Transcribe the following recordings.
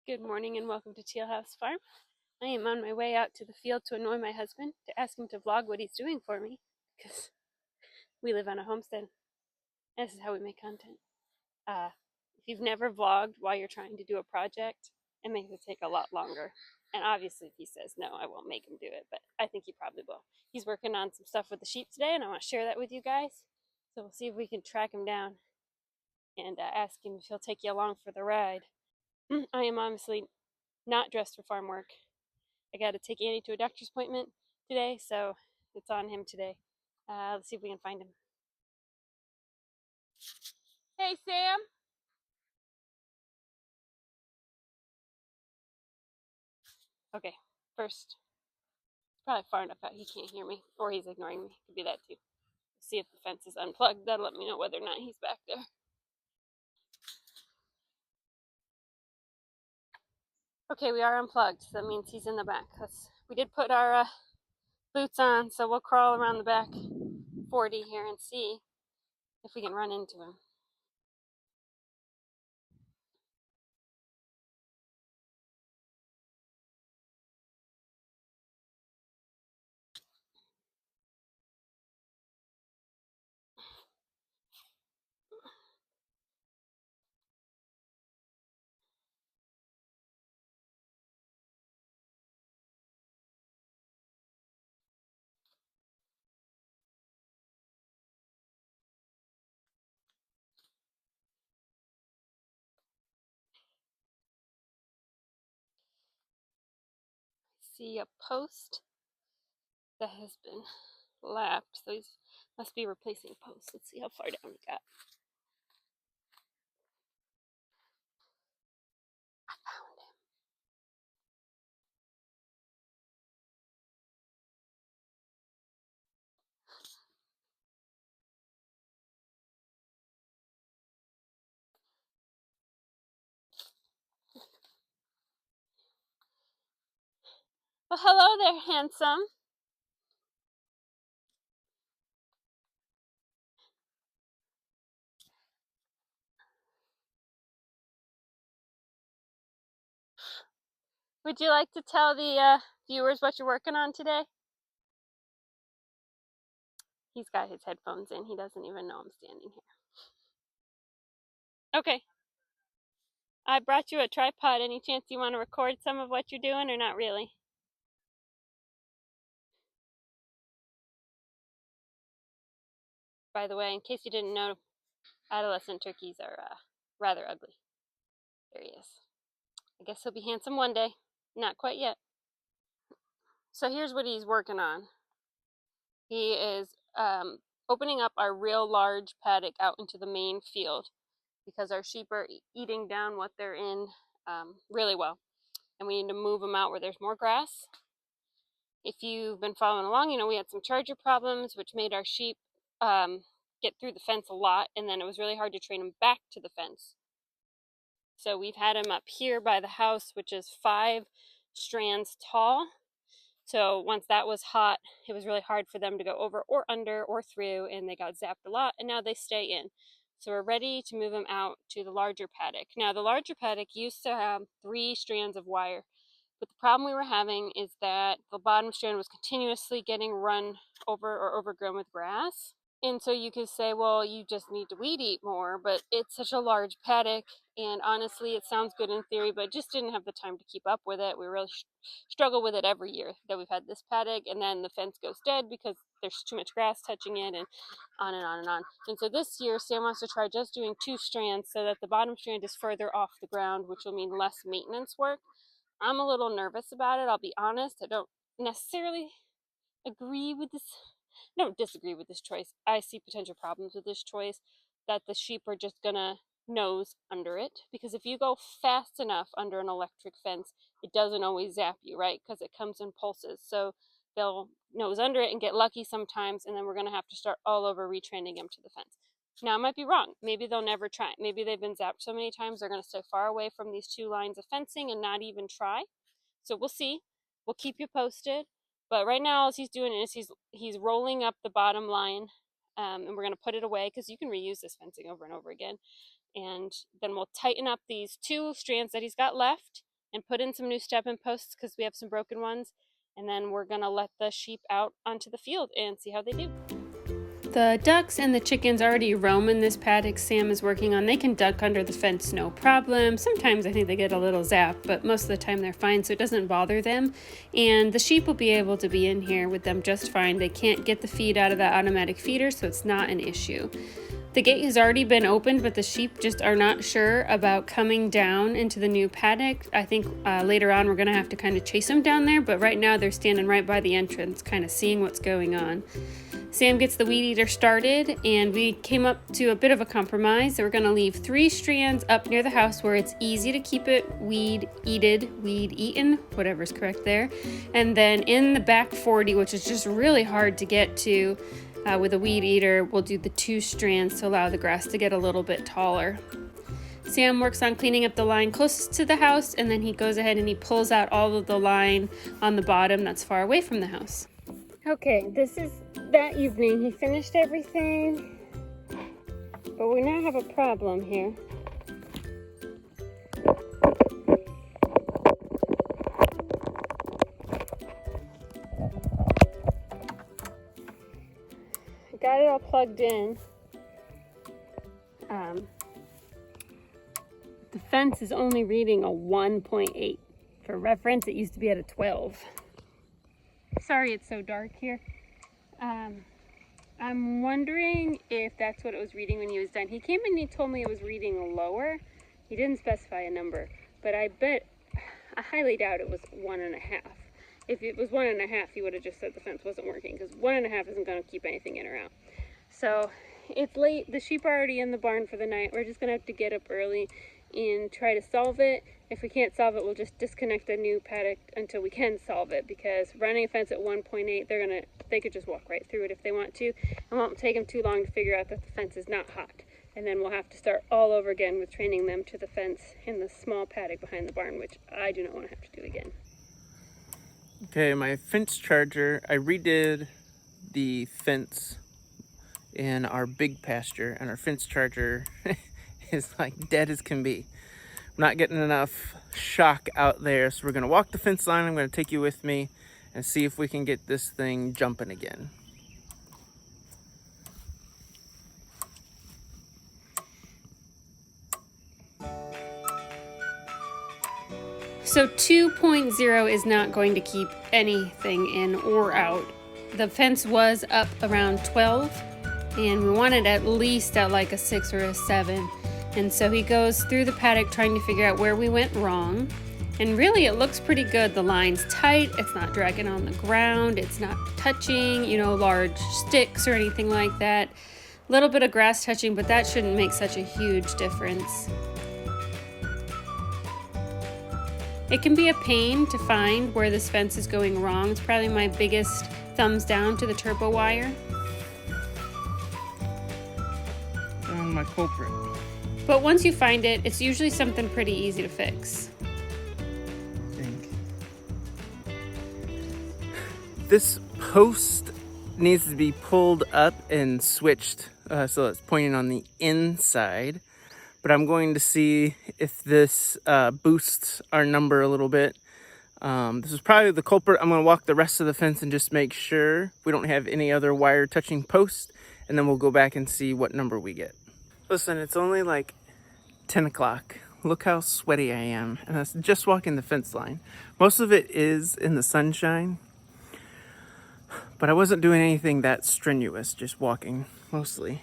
Good morning and welcome to Teal House Farm. I am on my way out to the field to annoy my husband to ask him to vlog what he's doing for me because we live on a homestead. This is how we make content. If you've never vlogged while you're trying to do a project, it makes it take a lot longer. And obviously, if he says no, I won't make him do it, but I think he probably will. He's working on some stuff with the sheep today, and I want to share that with you guys. So we'll see if we can track him down and ask him if he'll take you along for the ride. I am obviously not dressed for farm work. I got to take Annie to a doctor's appointment today, so it's on him today. Let's see if we can find him. Hey, Sam. Okay, first, probably far enough out he can't hear me, or he's ignoring me. Could be that too. See if the fence is unplugged. That'll let me know whether or not he's back there. Okay, we are unplugged, so that means he's in the back. We did put our boots on, so we'll crawl around the back 40 here and see if we can run into him. See a post that has been lapped, so he must be replacing posts. Let's see how far down he got. I found him. Well, hello there, handsome. Would you like to tell the viewers what you're working on today? He's got his headphones in. He doesn't even know I'm standing here. Okay. I brought you a tripod. Any chance you want to record some of what you're doing or not really? By the way, in case you didn't know, adolescent turkeys are rather ugly. There he is. I guess he'll be handsome one day. Not quite yet. So here's what he's working on. He is opening up our real large paddock out into the main field because our sheep are eating down what they're in really well. And we need to move them out where there's more grass. If you've been following along, you know we had some charger problems, which made our sheep get through the fence a lot, and then it was really hard to train them back to the fence. So we've had them up here by the house, which is 5 strands tall. So once that was hot, it was really hard for them to go over or under or through, and they got zapped a lot, and now they stay in. So we're ready to move them out to the larger paddock. Now the larger paddock used to have 3 strands of wire, but the problem we were having is that the bottom strand was continuously getting run over or overgrown with grass. And so you could say, well, you just need to weed eat more, but it's such a large paddock, and honestly, it sounds good in theory, but just didn't have the time to keep up with it. We really struggle with it every year that we've had this paddock, and then the fence goes dead because there's too much grass touching it, and on and on and on. And so this year, Sam wants to try just doing 2 strands so that the bottom strand is further off the ground, which will mean less maintenance work. I'm a little nervous about it, I'll be honest. I don't necessarily agree with this. I don't disagree with this choice. I see potential problems with this choice, that the sheep are just gonna nose under it, because if you go fast enough under an electric fence, it doesn't always zap you, right? Because it comes in pulses. So they'll nose under it and get lucky sometimes, and then we're gonna have to start all over retraining them to the fence. Now, I might be wrong. Maybe they'll never try. Maybe they've been zapped so many times they're going to stay far away from these 2 lines of fencing and not even try. So we'll see. We'll keep you posted. But right now, all he's doing is he's rolling up the bottom line, and we're going to put it away because you can reuse this fencing over and over again. And then we'll tighten up these 2 strands that he's got left, and put in some new step-in posts because we have some broken ones. And then we're gonna let the sheep out onto the field and see how they do. The ducks and the chickens already roam in this paddock Sam is working on. They can duck under the fence no problem. Sometimes I think they get a little zap, but most of the time they're fine, so it doesn't bother them. And the sheep will be able to be in here with them just fine. They can't get the feed out of that automatic feeder, so it's not an issue. The gate has already been opened, but the sheep just are not sure about coming down into the new paddock. I think later on we're going to have to kind of chase them down there, but right now they're standing right by the entrance, kind of seeing what's going on. Sam gets the weed eater started, and we came up to a bit of a compromise. So we're going to leave 3 strands up near the house where it's easy to keep it weed eaten, whatever's correct there. And then in the back 40, which is just really hard to get to with a weed eater, we'll do the 2 strands to allow the grass to get a little bit taller. Sam works on cleaning up the line closest to the house, and then he goes ahead and he pulls out all of the line on the bottom that's far away from the house. Okay, this is that evening. He finished everything, but we now have a problem here. I got it all plugged in. The fence is only reading a 1.8. For reference, it used to be at a 12. Sorry it's so dark here. I'm wondering if that's what it was reading when he was done. He came and he told me it was reading lower. He didn't specify a number, but I highly doubt it was 1.5. If it was 1.5, he would have just said the fence wasn't working, because 1.5 isn't going to keep anything in or out. So it's late. The sheep are already in the barn for the night. We're just going to have to get up early and try to solve it. If we can't solve it, we'll just disconnect the new paddock until we can solve it, because running a fence at 1.8, they could just walk right through it if they want to. It won't take them too long to figure out that the fence is not hot. And then we'll have to start all over again with training them to the fence in the small paddock behind the barn, which I do not want to have to do again. Okay, my fence charger, I redid the fence in our big pasture, and our fence charger is like dead as can be. I'm not getting enough shock out there, so we're going to walk the fence line. I'm going to take you with me and see if we can get this thing jumping again. So 2.0 is not going to keep anything in or out. The fence was up around 12, and we wanted at least at like a 6 or a 7. And so he goes through the paddock trying to figure out where we went wrong. And really it looks pretty good. The line's tight, it's not dragging on the ground, it's not touching, large sticks or anything like that. A little bit of grass touching, but that shouldn't make such a huge difference. It can be a pain to find where this fence is going wrong. It's probably my biggest thumbs down to the turbo wire. Found my culprit. But once you find it, it's usually something pretty easy to fix. I think this post needs to be pulled up and switched so it's pointing on the inside. But I'm going to see if this boosts our number a little bit. This is probably the culprit. I'm going to walk the rest of the fence and just make sure we don't have any other wire touching post, and then we'll go back and see what number we get. Listen, it's only like 10 o'clock. Look how sweaty I am, and that's just walking the fence line. Most of it is in the sunshine, but I wasn't doing anything that strenuous, just walking mostly.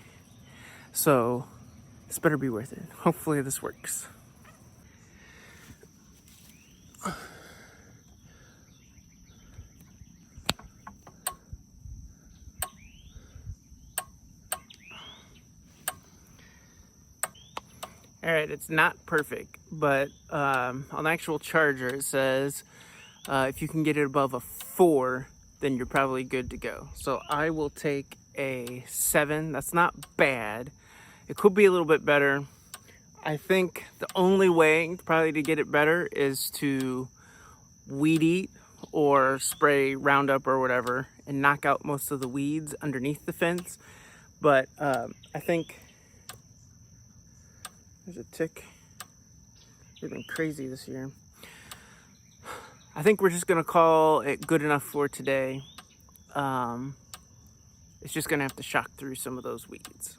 So this better be worth it. Hopefully this works. Alright, it's not perfect, but on the actual charger it says if you can get it above a 4, then you're probably good to go. So I will take a 7. That's not bad. It could be a little bit better. I think the only way probably to get it better is to weed eat or spray Roundup or whatever and knock out most of the weeds underneath the fence. But I think there's a tick. They've been crazy this year. I think we're just gonna call it good enough for today. It's just gonna have to shock through some of those weeds.